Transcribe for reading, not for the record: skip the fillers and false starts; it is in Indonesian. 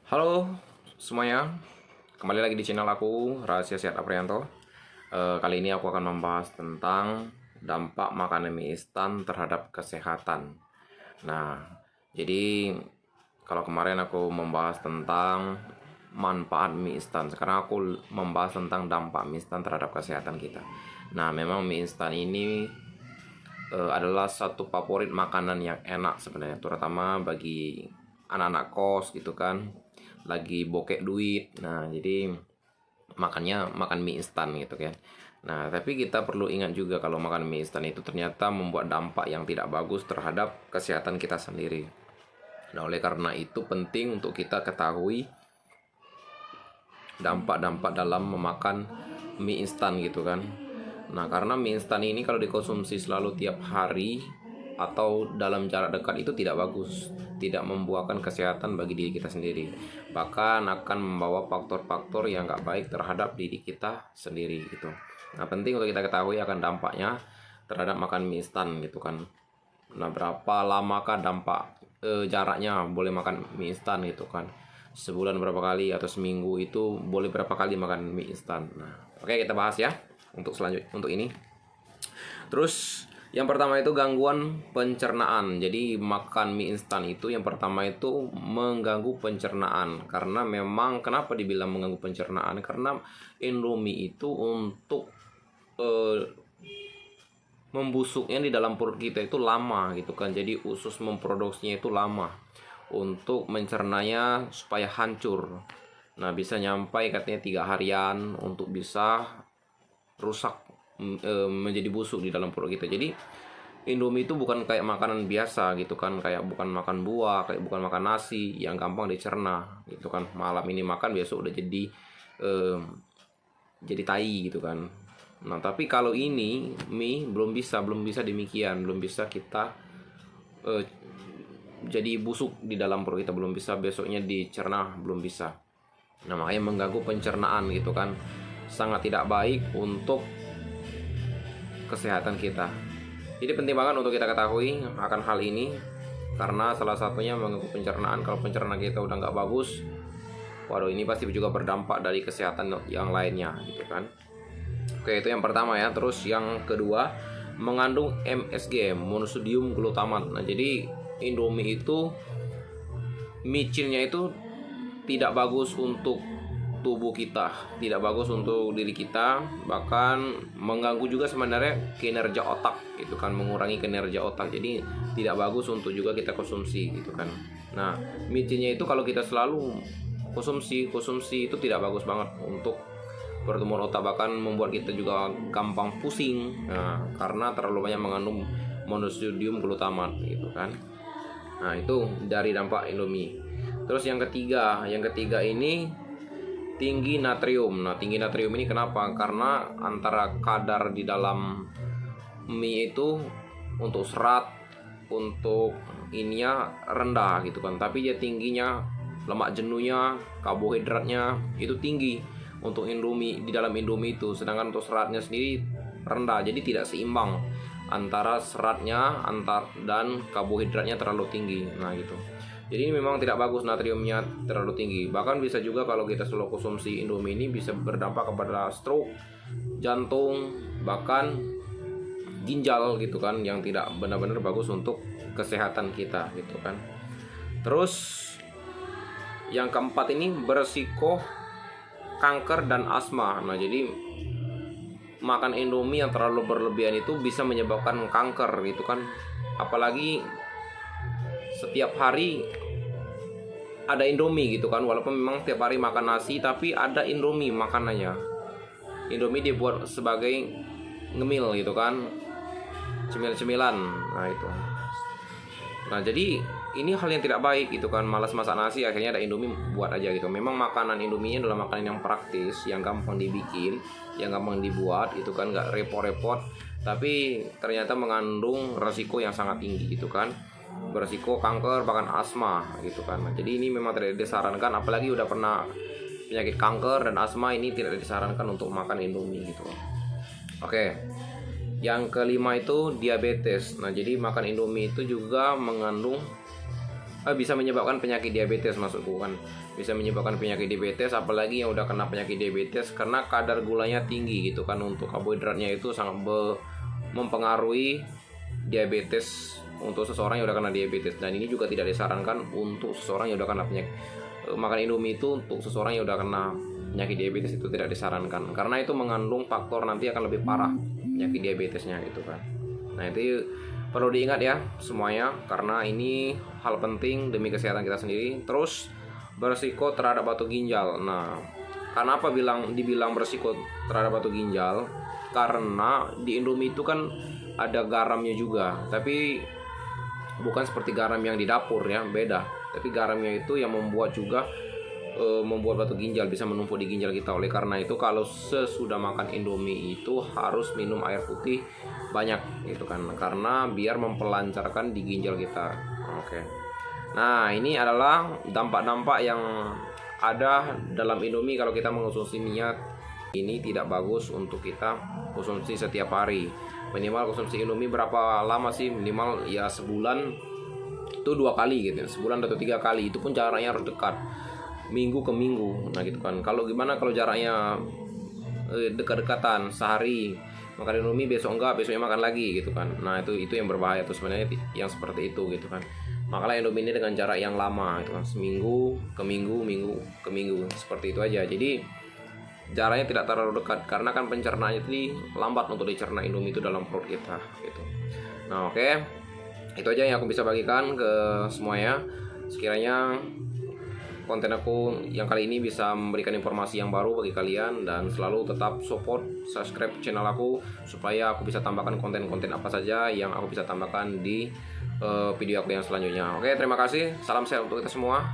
Halo semuanya, kembali lagi di channel aku, Rahasia Sehat Aprianto. Kali ini aku akan membahas tentang dampak makanan mie instan terhadap kesehatan. Nah, jadi kalau kemarin aku membahas tentang manfaat mie instan, sekarang aku membahas tentang dampak mie instan terhadap kesehatan kita. Nah, memang mie instan ini adalah satu favorit makanan yang enak sebenarnya, terutama bagi anak-anak kos gitu kan, lagi bokek duit. Nah, jadi makannya makan mie instan gitu kan. Nah, tapi kita perlu ingat juga kalau makan mie instan itu ternyata membuat dampak yang tidak bagus terhadap kesehatan kita sendiri. Nah, oleh karena itu penting untuk kita ketahui dampak-dampak dalam memakan mie instan gitu kan. Nah, karena mie instan ini kalau dikonsumsi selalu tiap hari atau dalam jarak dekat itu tidak bagus, tidak membuahkan kesehatan bagi diri kita sendiri, bahkan akan membawa faktor-faktor yang nggak baik terhadap diri kita sendiri gitu. Nah, penting untuk kita ketahui akan dampaknya terhadap makan mie instan gitu kan. Nah, berapa lamakah dampak jaraknya boleh makan mie instan gitu kan? Sebulan berapa kali atau seminggu itu boleh berapa kali makan mie instan? Nah, oke, kita bahas ya untuk selanjutnya untuk ini. Terus yang pertama itu gangguan pencernaan. Jadi makan mie instan itu yang pertama itu mengganggu pencernaan. Karena memang kenapa dibilang mengganggu pencernaan? Karena Indomie itu untuk membusuknya di dalam perut kita itu lama gitu kan. Jadi usus memproduksinya itu lama untuk mencernanya supaya hancur. Nah, bisa nyampai katanya 3 harian untuk bisa rusak, menjadi busuk di dalam perut kita. Jadi Indomie itu bukan kayak makanan biasa gitu kan, kayak bukan makan buah, kayak bukan makan nasi yang gampang dicerna gitu kan. Malam ini makan besok udah jadi tai gitu kan. Nah, tapi kalau ini mie belum bisa demikian, belum bisa kita jadi busuk di dalam perut kita, belum bisa besoknya dicerna, belum bisa. Nah, makanya mengganggu pencernaan gitu kan, sangat tidak baik untuk kesehatan kita. Jadi penting banget untuk kita ketahui akan hal ini, karena salah satunya mengganggu pencernaan. Kalau pencernaan kita udah nggak bagus, waduh, ini pasti juga berdampak dari kesehatan yang lainnya gitu kan. Oke, itu yang pertama ya. Terus yang kedua, mengandung MSG, monosodium glutamat. Nah, jadi Indomie itu micinnya itu tidak bagus untuk tubuh kita, tidak bagus untuk diri kita, bahkan mengganggu juga sebenarnya kinerja otak gitu kan, mengurangi kinerja otak. Jadi tidak bagus untuk juga kita konsumsi gitu kan. Nah, micinnya itu kalau kita selalu konsumsi itu tidak bagus banget untuk pertumbuhan otak, bahkan membuat kita juga gampang pusing. Nah, karena terlalu banyak mengandung monosodium glutamat gitu kan. Nah, itu dari dampak Indomie. Terus yang ketiga ini tinggi natrium. Nah, tinggi natrium ini kenapa? Karena antara kadar di dalam mie itu untuk serat, untuk ininya rendah gitu kan, tapi dia tingginya lemak jenuhnya, karbohidratnya itu tinggi untuk Indomie, di dalam Indomie itu. Sedangkan untuk seratnya sendiri rendah, jadi tidak seimbang antara seratnya dan karbohidratnya terlalu tinggi. Nah, gitu. Jadi ini memang tidak bagus natriumnya terlalu tinggi. Bahkan bisa juga kalau kita selalu konsumsi Indomie ini bisa berdampak kepada stroke, jantung, bahkan ginjal gitu kan, yang tidak benar-benar bagus untuk kesehatan kita gitu kan. Terus yang keempat ini beresiko kanker dan asma. Nah, jadi makan Indomie yang terlalu berlebihan itu bisa menyebabkan kanker gitu kan. Apalagi setiap hari ada Indomie gitu kan, walaupun memang tiap hari makan nasi, tapi ada Indomie makanannya. Indomie dibuat sebagai ngemil gitu kan, cemil-cemilan. Nah, itu. Nah, jadi ini hal yang tidak baik gitu kan, malas masak nasi akhirnya ada Indomie, buat aja gitu. Memang makanan Indomie adalah makanan yang praktis, yang gampang dibikin, yang gampang dibuat itu kan, nggak repot-repot, tapi ternyata mengandung resiko yang sangat tinggi gitu kan, beresiko kanker bahkan asma gitu kan. Nah, jadi ini memang tidak disarankan, apalagi udah pernah penyakit kanker dan asma, ini tidak disarankan untuk makan Indomie gitu. Oke. Yang kelima itu diabetes. Nah, jadi makan Indomie itu juga mengandung bisa menyebabkan penyakit diabetes, maksudku kan bisa menyebabkan penyakit diabetes, apalagi yang udah kena penyakit diabetes, karena kadar gulanya tinggi gitu kan. Untuk karbohidratnya itu sangat mempengaruhi diabetes untuk seseorang yang udah kena diabetes, dan ini juga tidak disarankan untuk seseorang yang udah kena penyakit. Makan Indomie itu untuk seseorang yang udah kena penyakit diabetes itu tidak disarankan, karena itu mengandung faktor nanti akan lebih parah penyakit diabetesnya gitu kan. Nah itu perlu diingat ya semuanya, karena ini hal penting demi kesehatan kita sendiri. Terus berisiko terhadap batu ginjal. Nah, kenapa dibilang berisiko terhadap batu ginjal? Karena di Indomie itu kan ada garamnya juga, tapi bukan seperti garam yang di dapur ya, beda. Tapi garamnya itu yang membuat juga membuat batu ginjal, bisa menumpuk di ginjal kita. Oleh karena itu kalau sesudah makan Indomie itu harus minum air putih banyak gitu kan, karena biar mempelancarkan di ginjal kita. Oke. Nah, ini adalah dampak-dampak yang ada dalam Indomie kalau kita mengonsumsi minyak. Ini tidak bagus untuk kita konsumsi setiap hari. Minimal konsumsi Indomie berapa lama sih? Minimal ya sebulan itu 2 kali gitu, sebulan atau 3 kali, itu pun jaraknya harus dekat, minggu ke minggu. Nah gitu kan. Kalau gimana kalau jaraknya dekat-dekatan, sehari makan Indomie, besok enggak, besoknya makan lagi gitu kan. Nah itu yang berbahaya tuh sebenarnya, yang seperti itu gitu kan. Makanya Indomie ini dengan jarak yang lama gitu kan, seminggu ke minggu, minggu ke minggu, seperti itu aja. Jadi jaraknya tidak terlalu dekat, karena kan pencernaannya itu lambat untuk dicerna Indomie itu dalam perut kita gitu. Nah oke, itu aja yang aku bisa bagikan ke semuanya. Sekiranya konten aku yang kali ini bisa memberikan informasi yang baru bagi kalian, dan selalu tetap support, subscribe channel aku supaya aku bisa tambahkan konten-konten apa saja yang aku bisa tambahkan di video aku yang selanjutnya. Oke, terima kasih. Salam sehat untuk kita semua.